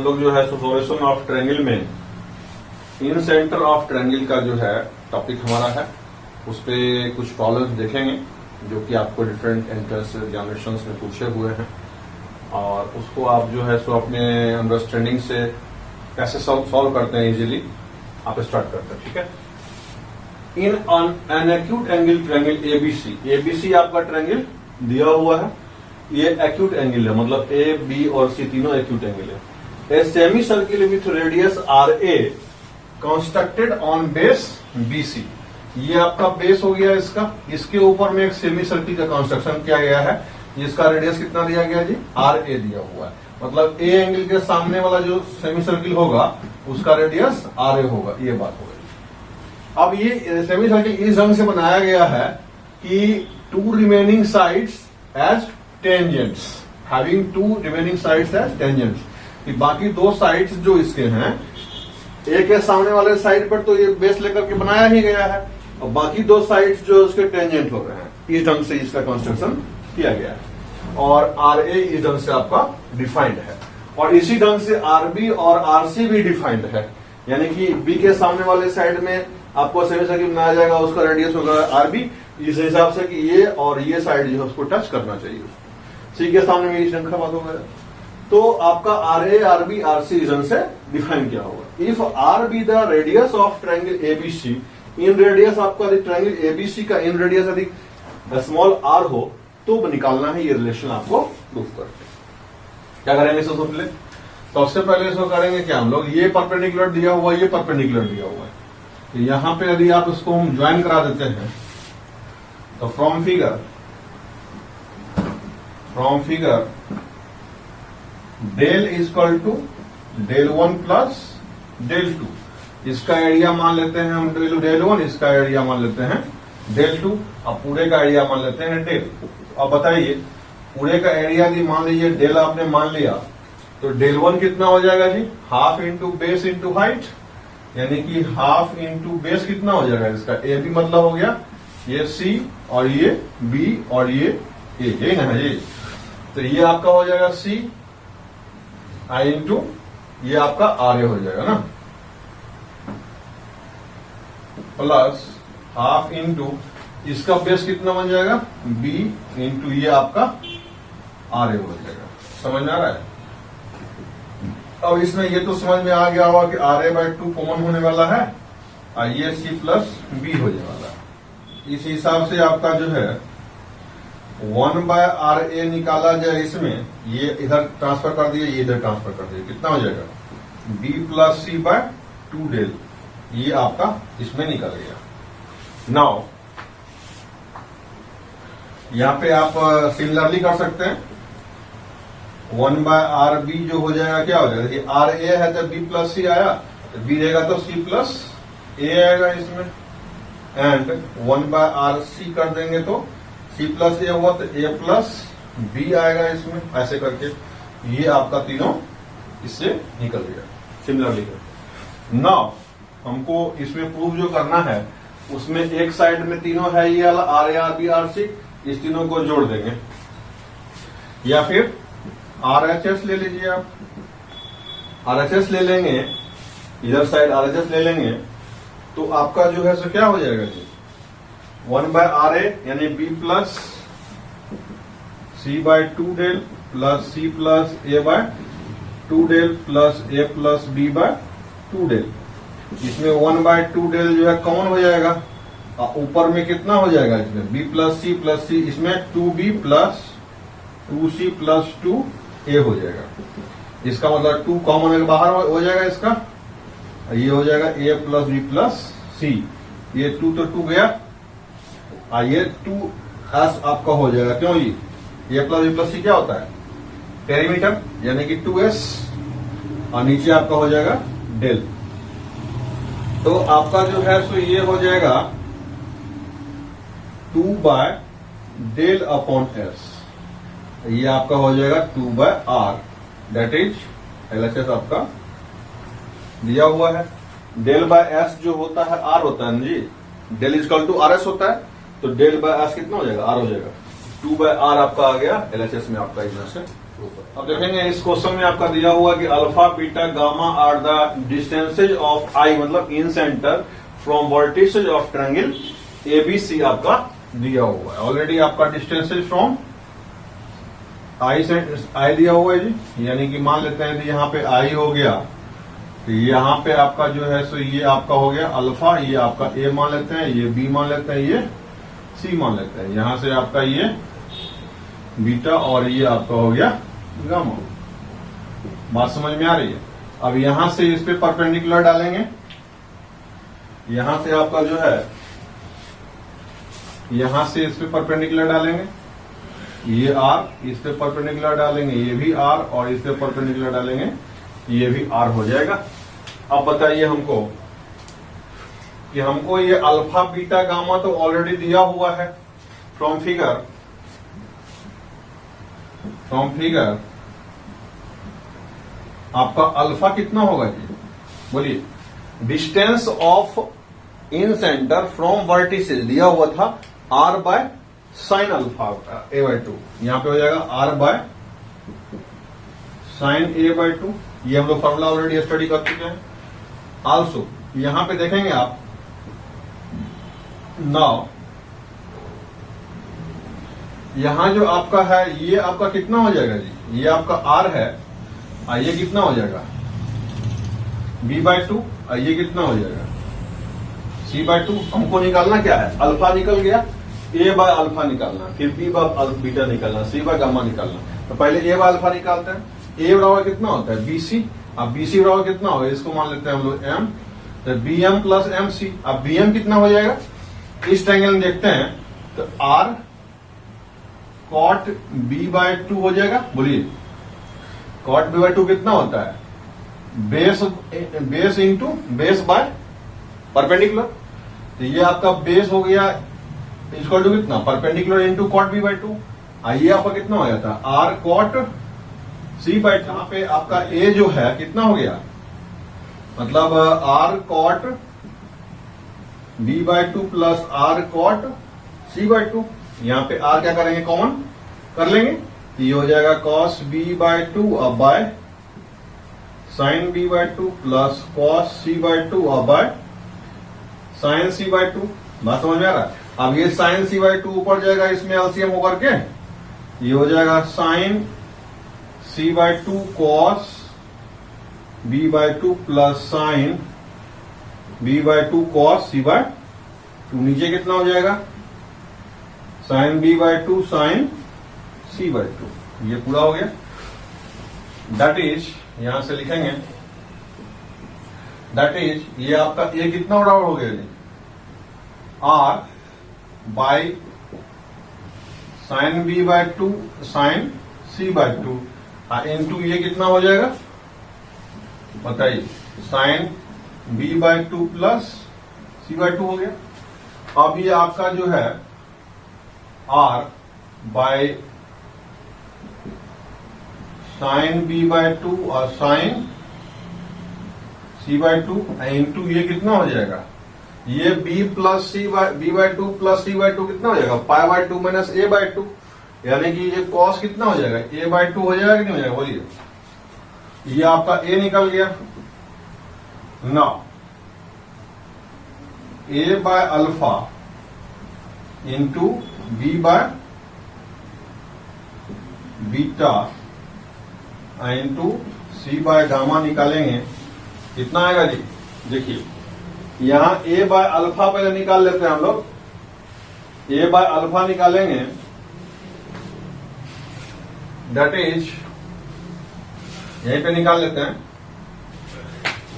हम लोग जो है सॉल्यूशन ऑफ ट्रायंगल में इन सेंटर ऑफ ट्रायंगल का जो है टॉपिक हमारा है, उस पर कुछ प्रॉब्लम्स देखेंगे जो कि आपको डिफरेंट एंट्रेंस एग्जामिनेशन में पूछे हुए हैं, और उसको आप जो है सो अपने अंडरस्टैंडिंग से कैसे सॉल्व करते हैं इजीली आप स्टार्ट करते हैं। ठीक है। In an acute angle triangle ABC, ABC आपका ट्रायंगल दिया हुआ है, ये एक्यूट एंगल है, मतलब ए बी और सी तीनों एक्यूट एंगल है। A semicircle with radius R a constructed on base BC, ये आपका बेस हो गया इसका, इसके ऊपर में एक सेमी सर्किल का कंस्ट्रक्शन किया गया है जिसका रेडियस कितना दिया गया जी, आर ए दिया हुआ है, मतलब ए एंगल के सामने वाला जो सेमी सर्किल होगा उसका रेडियस आर ए होगा, ये बात हो गई। अब ये सेमी सर्किल इस ढंग से बनाया गया है कि two remaining sides as tangents, having two remaining sides as tangents, कि बाकी दो साइड्स जो इसके हैं, एक के सामने वाले साइड पर तो ये बेस लेकर के बनाया ही गया है, और बाकी दो साइड्स जो उसके टेंजेंट हो रहे हैं, इस ढंग से इसका कंस्ट्रक्शन किया गया है, और आर ए इस ढंग से आपका डिफाइंड है, और इसी ढंग से आर बी और आर सी भी डिफाइंड है, यानी कि बी के सामने वाले साइड में आपको सेमी सर्किल बनाया जाएगा, उसका रेडियस होगा आर बी, इस हिसाब से कि ये और ये साइड जो है उसको टच करना चाहिए, सी के सामने में इस ढंग का बात होगा, तो आपका R A R B R C ढंग से डिफाइन किया होगा। If R be the radius of triangle ABC, inradius आपका ट्रायंगल एबीसी का इन रेडियस यदि स्मॉल आर हो तो निकालना है, ये रिलेशन आपको प्रूफ करके क्या करेंगे इसको सुन ले। तो सबसे पहले इसको करेंगे क्या हम लोग, ये परपेंडिकुलर दिया हुआ, ये परपेंडिकुलर दिया हुआ है, तो यहां पे यदि आप इसको हम ज्वाइन करा देते हैं तो from figure del is equal to del one plus del two, इसका एरिया मान लेते हैं हम डेल वन, इसका एरिया मान लेते हैं डेल टू, अब पूरे का एरिया मान लेते हैं डेल। अब बताइए पूरे का एरिया यदि मान लीजिए डेल आपने मान लिया तो डेल वन कितना हो जाएगा जी, half into base into height, यानी कि हाफ इंटू बेस कितना हो जाएगा इसका, ए बी मतलब हो गया ये सी और ये बी और ये ए, यही ना है ये, तो ये आपका हो जाएगा सी आई इंटू ये आपका आर ए हो जाएगा ना, प्लस हाफ इंटू इसका बेस कितना बन जाएगा बी इंटू ये आपका आर ए हो जाएगा। समझ में आ रहा है। अब इसमें ये तो समझ में आ गया होगा कि R A by two common होने वाला है और ये सी प्लस बी होने वाला है। इस हिसाब से आपका जो है 1 बाय आर ए निकाला जाए, इसमें ये इधर ट्रांसफर कर दिए, ये इधर ट्रांसफर कर दिए, कितना हो जाएगा B plus C by two del, ये आपका इसमें निकल गया। नाउ यहां पे आप सिमिलरली कर सकते हैं, 1 बाय आर बी जो हो जाएगा क्या हो जाएगा, ये आर ए है तो बी प्लस सी आया, तो बी रहेगा तो सी प्लस ए आएगा इसमें, एंड 1 बाय आर सी कर देंगे तो सी प्लस ए हुआ तो ए प्लस बी आएगा इसमें, ऐसे करके ये आपका तीनों इससे निकल गया सिमिलरली करके। नाउ हमको इसमें प्रूफ जो करना है उसमें एक साइड में तीनों है ये वाला R A R B R C, इस तीनों को जोड़ देंगे, या फिर RHS ले लीजिए आप, RHS ले लेंगे, इधर साइड RHS ले लेंगे तो आपका जो है सो क्या हो जाएगा जी, 1 बाय आर ए यानी B plus C by two del plus C plus A by two del plus A plus B by two del, इसमें 1 बाय टू डेल जो है कॉमन हो जाएगा, ऊपर में कितना हो जाएगा इसमें बी प्लस सी, इसमें 2b plus 2c plus 2a हो जाएगा, इसका मतलब 2 कॉमन बाहर हो जाएगा इसका, ये हो जाएगा a प्लस बी प्लस सी, ये 2 तो 2 गया, ये 2s आपका हो जाएगा, क्यों ये a प्लस बी प्लस सी क्या होता है पेरीमीटर, यानी कि 2s, और नीचे आपका हो जाएगा डेल, तो आपका जो है सो ये हो जाएगा 2 बाय डेल अपॉन एस, ये आपका हो जाएगा 2 by R, that is LHS आपका दिया हुआ है। डेल बाय एस जो होता है आर होता है ना जी, del is equal to R S होता है, तो डेल बाय एस कितना हो जाएगा आर हो जाएगा, 2 बाय आर आपका आ गया एलएचएस में आपका इधर से अब देखेंगे इस क्वेश्चन में आपका दिया हुआ कि alpha beta gamma are the distances of I, मतलब incentre from vertices of triangle ABC आपका दिया हुआ है। ऑलरेडी आपका डिस्टेंसेज फ्रॉम आई से आई दिया हुआ है जी, यानी कि मान लेते हैं कि यहाँ पे आई हो गया, तो यहाँ पे आपका जो है सो ये आपका हो गया अल्फा, ये आपका ए मान लेते हैं, ये बी मान लेते हैं, ये सी मान लेते हैं, यहां से आपका ये बीटा और ये आपका हो गया गामा। बात समझ में आ रही है? अब यहां से इस पे परपेंडिकुलर डालेंगे, यहां से आपका जो है यहां से इस पे परपेंडिकुलर डालेंगे, ये आर, इस पे परपेंडिकुलर डालेंगे, ये भी आर, और इस पे परपेंडिकुलर डालेंगे, ये भी आर हो जाएगा। अब बताइए हमको कि हमको ये अल्फा बीटा गामा तो ऑलरेडी दिया हुआ है फ्रॉम फिगर आपका अल्फा कितना होगा जी? बोलिए। Distance of incentre from vertices दिया हुआ था R by sine alpha A by 2, यहां पे हो जाएगा R by sine A by 2। ये हम लोग फॉर्मूला ऑलरेडी स्टडी कर चुके हैं। आल्सो यहां पे देखेंगे आप, नाउ यहां जो आपका है ये आपका कितना हो जाएगा जी? ये आपका आर है, ये कितना हो जाएगा? बी बाय 2, ये कितना हो जाएगा? सी बाय 2। हमको निकालना क्या है? अल्फा निकल गया, ए बाय अल्फा निकालना, फिर बी बाय बीटा निकालना, सी बाय गामा निकालना। तो पहले ए बाय अल्फा निकालते हैं। ए बराबर कितना होता है? बीसी। अब बीसी बराबर कितना होगा? इसको मान लेते हैं हम लोग एम, तो B M plus M C. अब बी एम कितना हो जाएगा? इस ट्रायंगल में देखते हैं तो आर कॉट बी बाय 2 हो जाएगा। बोलिए, कॉट बी बाय 2 कितना होता है? Base into base by perpendicular. तो ये आपका बेस हो गया इक्वल टू कितना? Perpendicular into cot B by 2। ये आपका कितना हो जाता है? R cot C by 2। यहाँ पे आपका ए जो है कितना हो गया? मतलब R cot B by 2 plus R cot C by 2। यहाँ पे आर क्या करेंगे? कॉमन कर लेंगे, तो ये हो जाएगा कॉस बी बाय 2 अब by sine B by 2 plus cos C by 2 अब बाय साइन सी बाय 2। बात समझ में आ रहा है? अब ये साइन सी बाय 2 ऊपर जाएगा, इसमें एलसीएम होकर के ये हो जाएगा sine C by 2 cos B by 2 plus sine B by 2 cos C by 2। नीचे कितना हो जाएगा? Sine B by 2 sine C by 2। ये पूरा हो गया। दैट इज, यहां से लिखेंगे, दैट इज ये आपका ए कितना बराबर हो गया? R by sine B by 2 sine C by 2 into ये कितना हो जाएगा बताइए? Sine B by 2 plus C by 2 हो गया। अब ये आपका जो है R by sine B by 2 और साइन सी बाय 2 इंटू ये कितना हो जाएगा? ये B plus C by B by 2 plus C by 2 कितना हो जाएगा? Pi by 2 minus A by 2, यानी कि ये कॉस कितना हो जाएगा? ए बाय 2 हो जाएगा कि नहीं हो जाएगा? बोलिए। ये आपका ए निकल गया। Now A by alpha into B by beta into C by gamma निकालेंगे, कितना आएगा जी? देखिए, यहां ए बाय अल्फा पहले निकाल लेते हैं हम लोग। ए बाय अल्फा निकालेंगे, दैट इज, यहीं पे निकाल लेते हैं,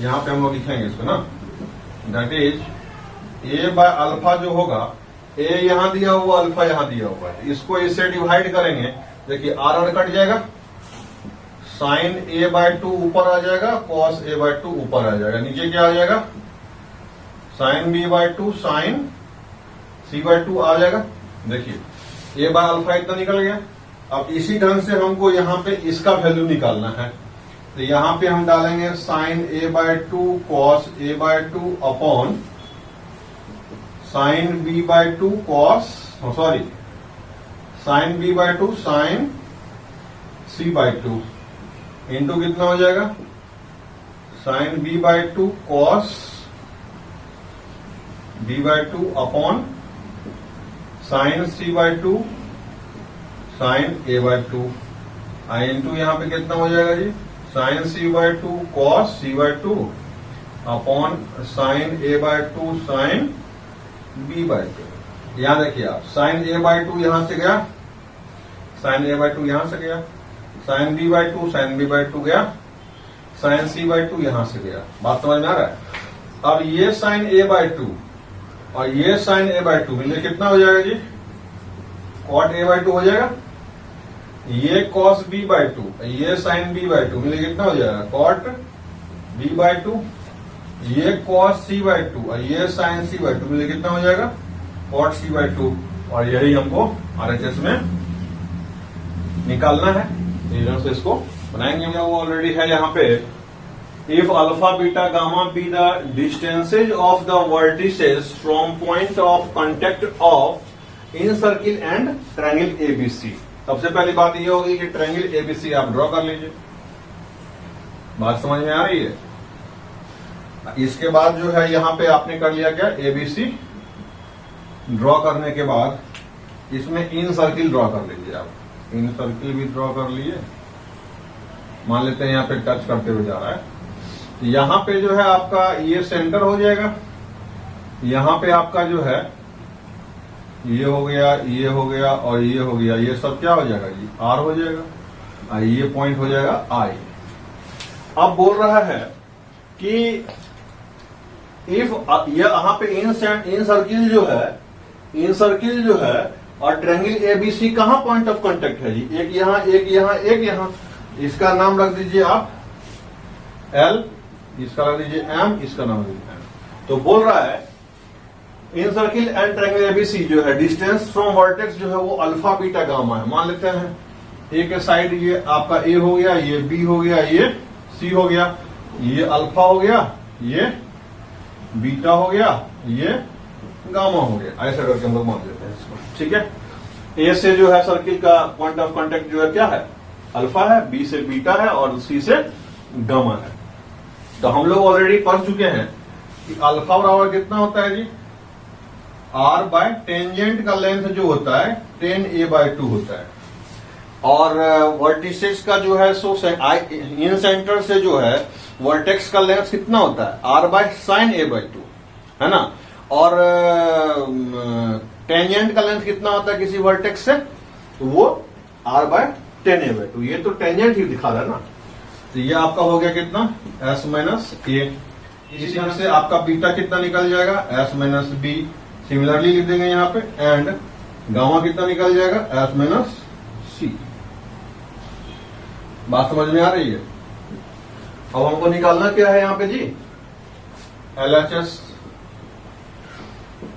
यहां पे हम लोग लिखेंगे इसको ना। That is a by alpha जो होगा, ए यहां दिया हुआ, अल्फा यहां दिया हुआ है, इसको इससे डिवाइड करेंगे। देखिए आर कट जाएगा, साइन ए बाय 2 ऊपर आ जाएगा, कॉस ए बाय 2 ऊपर आ जाएगा, नीचे क्या आ जाएगा? Sine B by 2 sine C by 2 आ जाएगा। देखिए ए बाय अल्फा इतना निकल गया। अब इसी ढंग से हमको यहाँ पे इसका वैल्यू निकालना है, तो यहां पे हम डालेंगे sine A by 2 cos A by 2 upon sine B by 2 cos, sorry, sine B by 2 sine c/2 into कितना हो जाएगा sine b/2 cos b/2 upon sine c/2 sine a/2 I into यहां पे कितना हो जाएगा जी sine c/2 cos c/2 upon sine a/2 sine b/2। यहां देखिए आप साइन a/2 यहां से गया, साइन a/2 यहां से गया, साइन b/2 साइन b/2 गया, साइन c/2 यहां से गया। बात समझ में आ रहा है? अब ये साइन a/2 और ये साइन a/2 मिले कितना हो जाएगा जी कॉट a/2 हो जाएगा, ये कॉस b/2 ये साइन b/2 मिले कितना हो जाएगा कॉट b/2, ये कॉस c/2 और ये साइन c/2 मिले कितना हो जाएगा कॉट c/2। और यही हमको RHS में निकालना है, से इसको बनाएंगे। वो ऑलरेडी है यहाँ पे if alpha beta gamma be the distances of the vertices from point of contact of in circle and triangle ABC. सबसे पहली बात ये होगी कि ट्रायंगल एबीसी आप ड्रॉ कर लीजिए। बात समझ में आ रही है? इसके बाद जो है यहां पे आपने कर लिया क्या एबीसी ड्रॉ करने के बाद इसमें इन सर्किल ड्रॉ कर लीजिए। आप इन सर्किल भी ड्रॉ कर लिए, मान लेते हैं यहां पे टच करते हुए जा रहा है, तो यहां पे जो है आपका ये सेंटर हो जाएगा, यहां पे आपका जो है ये हो गया, ये हो गया और ये हो गया, ये सब क्या हो जाएगा जी आर हो जाएगा, ये पॉइंट हो जाएगा आई। अब बोल रहा है कि इफ यहां पे इन सर्किल जो है, इन सर्किल जो है और ट्रायंगल एबीसी कहां पॉइंट ऑफ कांटेक्ट है जी, एक यहां एक यहां एक यहां, इसका नाम रख दीजिए आप एल, इसका रख दीजिए एम, इसका नाम रख दीजिए एम। तो बोल रहा है इन सर्किल एंड ट्रायंगल एबीसी जो है डिस्टेंस फ्रॉम वर्टेक्स जो है वो अल्फा बीटा गामा है। मान लेते हैं ए के साइड ये आपका ए हो गया, ये बी हो गया, ये सी हो गया, ये अल्फा हो गया, ये बीटा हो गया, ये गामा हो गया, ऐसा करके हम लोग मान लेते हैं इसको। ठीक है, ए से जो है सर्किल का पॉइंट ऑफ कांटेक्ट जो है क्या है अल्फा है, बी से बीटा है और सी से गामा है। तो हम लोग ऑलरेडी पढ़ चुके हैं कि अल्फा बराबर कितना होता है जी आर बाय टेंजेंट का लेंथ जो होता है 10a/2 होता है, और वर्टिसेस का जो है सो इन सेंटर से जो है वर्टेक्स का लेंथ कितना होता है आर बाय साइन a/2 है ना, और टेंजेंट का लेंथ कितना होता है किसी वर्टेक्स से, तो वो आर बाय 10a/2। ये तो टेंजेंट ही दिखा रहा है ना, तो ये आपका हो गया कितना s माइनस a। इसी तरह से आपका बीटा कितना निकल जाएगा s माइनस b, सिमिलरली लिख देंगे यहाँ पे, एंड गामा कितना निकल जाएगा s माइनस c। बात समझ में आ रही है? अब हमको निकालना क्या है यहाँ पे जी LHS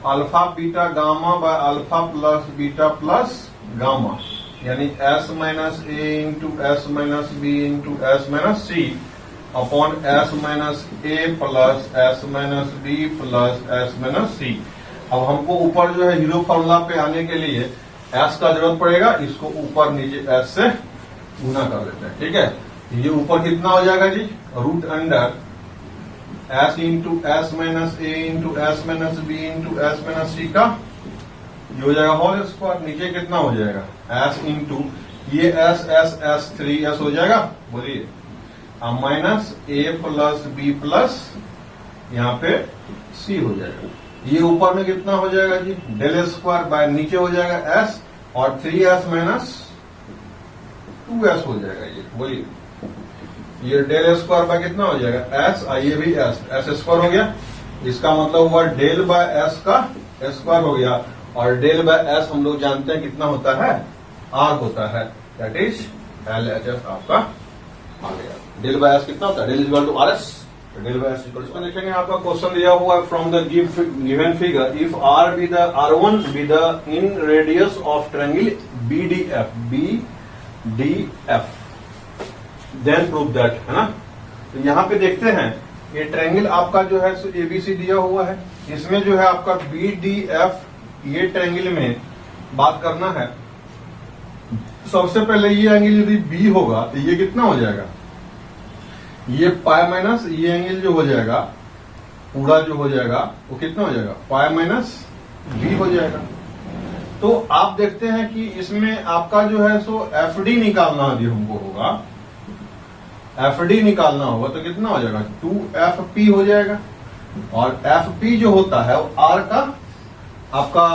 alpha beta gamma by alpha plus beta plus gamma, यानी s minus a into s minus b into s minus c upon s minus a plus s minus b plus s minus c। अब हमको ऊपर जो है hero formula पे आने के लिए s का जरूरत पड़ेगा, इसको ऊपर नीचे s से गुना कर लेते हैं। ठीक है, ये ऊपर कितना हो जाएगा जी root under s into S minus A into S minus B into S minus C का ये हो जाएगा होल स्क्वायर, नीचे कितना हो जाएगा s इंटू ये s s s 3s हो जाएगा, बोलिए, अब माइनस ए प्लस बी प्लस यहाँ पे c हो जाएगा। ये ऊपर में कितना हो जाएगा जी डेल स्क्वायर बाय नीचे हो जाएगा s और 3s माइनस 2s हो जाएगा। ये बोलिए, ये डेल स्क्वायर बाय कितना हो जाएगा s, ये भी s स्क्वायर हो गया, इसका मतलब हुआ डेल बाय s का स्क्वायर हो गया, और डेल बाय s हम लोग जानते हैं कितना होता है r होता है, दैट इज LHS आपका आ गया। डेल बाय s कितना होता है del is equal to RS, del by s equal to, देखेंगे आपका क्वेश्चन दिया हुआ है from the given figure if r be the R1 be the inradius of triangle BDF then prove that, है ना। तो यहां पे देखते हैं ये ट्रायंगल आपका जो है ABC दिया हुआ है, इसमें जो है आपका BDF, ये ट्रायंगल में बात करना है सबसे पहले ये एंगल यदि बी होगा तो ये कितना हो जाएगा, ये पाई माइनस ये एंगल जो हो जाएगा पूरा जो हो जाएगा वो कितना हो जाएगा, पाई माइनस बी हो जाएगा। तो आप देखते हैं कि इसमें आपका जो है सो एफ डी निकालना अभी हमको होगा, एफ डी निकालना होगा तो कितना हो जाएगा, 2FP हो जाएगा। और FP जो होता है वो आर का आपका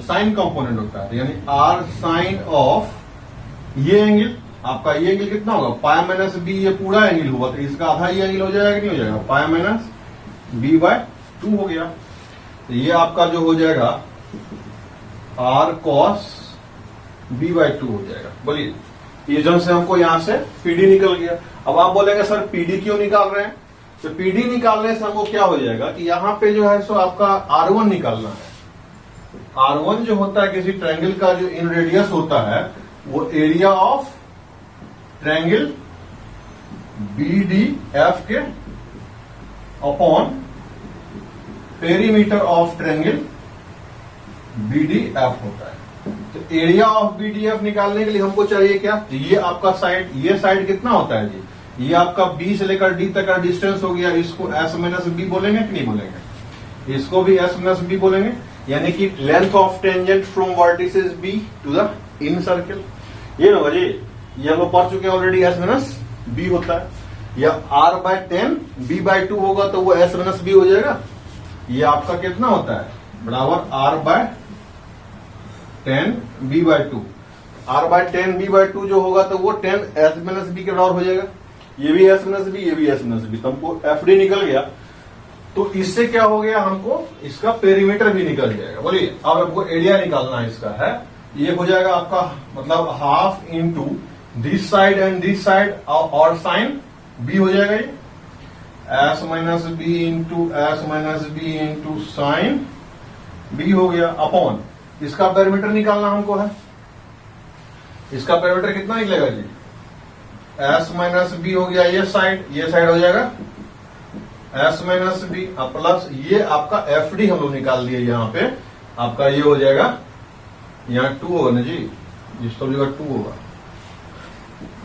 साइन कंपोनेंट होता है, यानी आर साइन ऑफ ये एंगल, आपका ये एंगल कितना होगा, पाई माइनस बी, ये पूरा एंगल हुआ तो इसका आधा ये एंगल हो जाएगा कि नहीं हो जाएगा, पाई माइनस B/2 हो गया। तो ये आपका जो हो जाएगा R cos B/2 हो जाएगा। बोलिए, ये जन से हमको यहां से PD निकल गया। अब आप बोलेंगे सर PD क्यों निकाल रहे हैं, तो PD निकालने से हमको क्या हो जाएगा कि यहां पे जो है सो आपका R1 निकालना है। R1 जो होता है किसी ट्रायंगल का जो इन रेडियस होता है वो एरिया ऑफ ट्रायंगल BDF के upon perimeter of triangle BDF होता है। तो एरिया ऑफ BDF निकालने के लिए हमको चाहिए क्या, तो ये आपका साइड, ये साइड कितना होता है जी, ये आपका B से लेकर D तक का डिस्टेंस हो गया, इसको S माइनस बी बोलेंगे कि नहीं बोलेंगे, इसको भी S माइनस बी बोलेंगे, यानी कि length of tangent from vertices B to the incircle. ये ना जी, ये हम लोग पढ़ चुके हैं ऑलरेडी, S माइनस बी होता है, या R/10 B/2 होगा तो वो S माइनस बी हो जाएगा। ये आपका कितना होता है, बराबर R/10 B/2, R/10 B/2 जो होगा तो वो 10 S माइनस बी के बराबर हो जाएगा। ये भी S माइनस बी, ये भी S माइनस बी, तो हमको FD निकल गया। तो इससे क्या हो गया, हमको इसका पेरीमीटर भी निकल जाएगा। बोलिए, अब हमको एरिया निकालना इसका है, ये हो जाएगा आपका मतलब half into this side and this side और साइन बी हो जाएगा, ये S minus B into S minus B into sine B हो गया, अपॉन इसका पेरीमीटर निकालना हमको है। इसका पेरीमीटर कितना निकलेगा जी, S माइनस बी हो गया, ये साइड हो जाएगा S माइनस बी प्लस ये आपका FD हम लोग निकाल लिए, यहाँ पे आपका ये हो जाएगा, यहाँ 2 होगा ना जी, जिस तो जगह 2 होगा,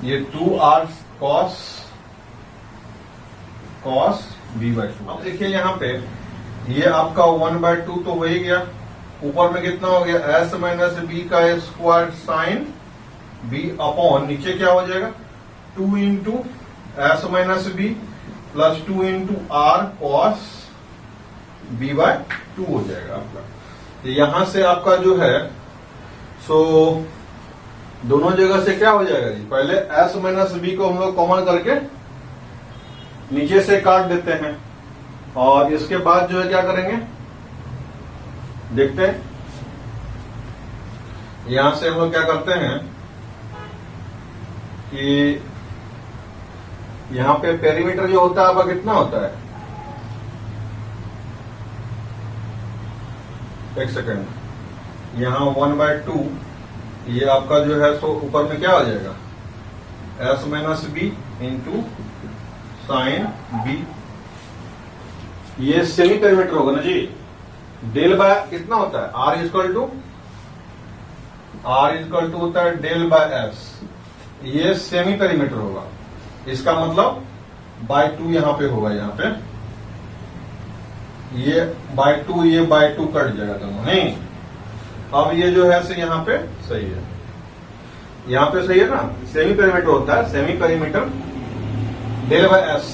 ये 2R cos B/2। अब देखिए यहाँ पे ये आपका 1/2 तो हो ही गया, ऊपर में कितना हो गया, S माइनस बी का स्क्वायर साइन बी अपॉन नीचे क्या हो जाएगा, 2 into S minus B plus 2 into R cos B/2 हो जाएगा आपका। तो यहां से आपका जो है सो दोनों जगह से क्या हो जाएगा जी, पहले S माइनस बी को हम लोग कॉमन करके नीचे से काट देते हैं, और इसके बाद जो है क्या करेंगे देखते हैं। यहां से हम लोग क्या करते हैं कि यहां पे पेरीमीटर जो होता है आपका कितना होता है, एक सेकेंड, यहां 1/2, ये आपका जो है सो ऊपर में क्या हो जाएगा, S minus B into sine B, ये सेमी पेरीमीटर होगा ना जी, डेल बाय कितना होता है, R इक्वल टू होता है डेल बाय S, ये सेमी पेरीमीटर होगा, इसका मतलब बाय 2 यहां पे होगा, यहां पे ये बाय 2, ये बाय 2 कट जाएगा दोनों, नहीं। अब ये जो है से यहां पे सही है, यहां पे सही है ना, सेमी पेरीमीटर होता है, semi perimeter del by S,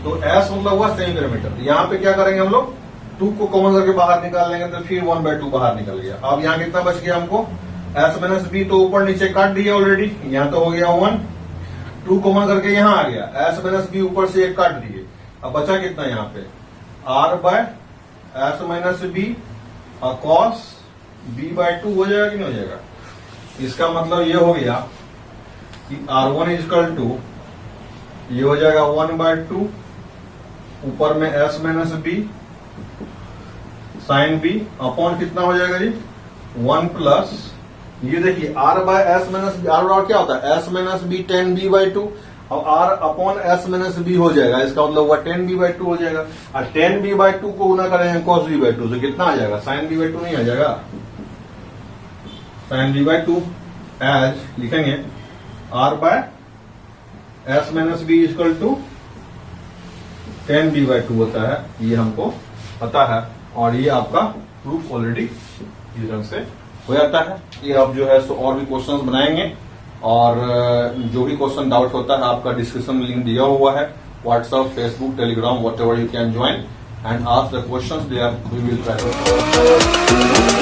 तो S मतलब हुआ सेमी पेरीमीटर। यहां पे क्या करेंगे हम लोग, 2 को कॉमन करके बाहर निकाल लेंगे तो फिर 1/2 बाहर निकल गया। अब यहां कितना बच गया हमको, S माइनस बी तो ऊपर नीचे काट दिया ऑलरेडी, यहां तो हो गया 1, 2 कॉमन करके यहां आ गया, S माइनस बी ऊपर से 1 काट दिए, अब बचा कितना यहाँ पे, R/S minus B cos B/2 हो जाएगा कि नहीं हो जाएगा। इसका मतलब ये हो गया कि R1 इजकल टू ये हो जाएगा 1/2, ऊपर में S minus B sine B upon कितना हो जाएगा जी, 1 प्लस ये देखिए R/S माइनस बी, R क्या होता है, S माइनस बी 10 B/2, अब R upon S minus B हो जाएगा, इसका मतलब हुआ 10 B/2 हो जाएगा, और 10 B/2 को गुना करेंगे cos B/2 से कितना आ जाएगा, साइन B/2 नहीं आ जाएगा, साइन B/2। एज लिखेंगे r by s minus B equal to 10b/2 होता है, ये हमको पता है और ये आपका प्रूफ ऑलरेडी इस ढंग से हो जाता है। ये आप जो है सो और भी क्वेश्चंस बनाएंगे और जो भी क्वेश्चन डाउट होता है आपका डिस्क्रिप्शन में लिंक दिया हुआ है, WhatsApp, Facebook, Telegram, whatever you can join and ask the questions there, we will try to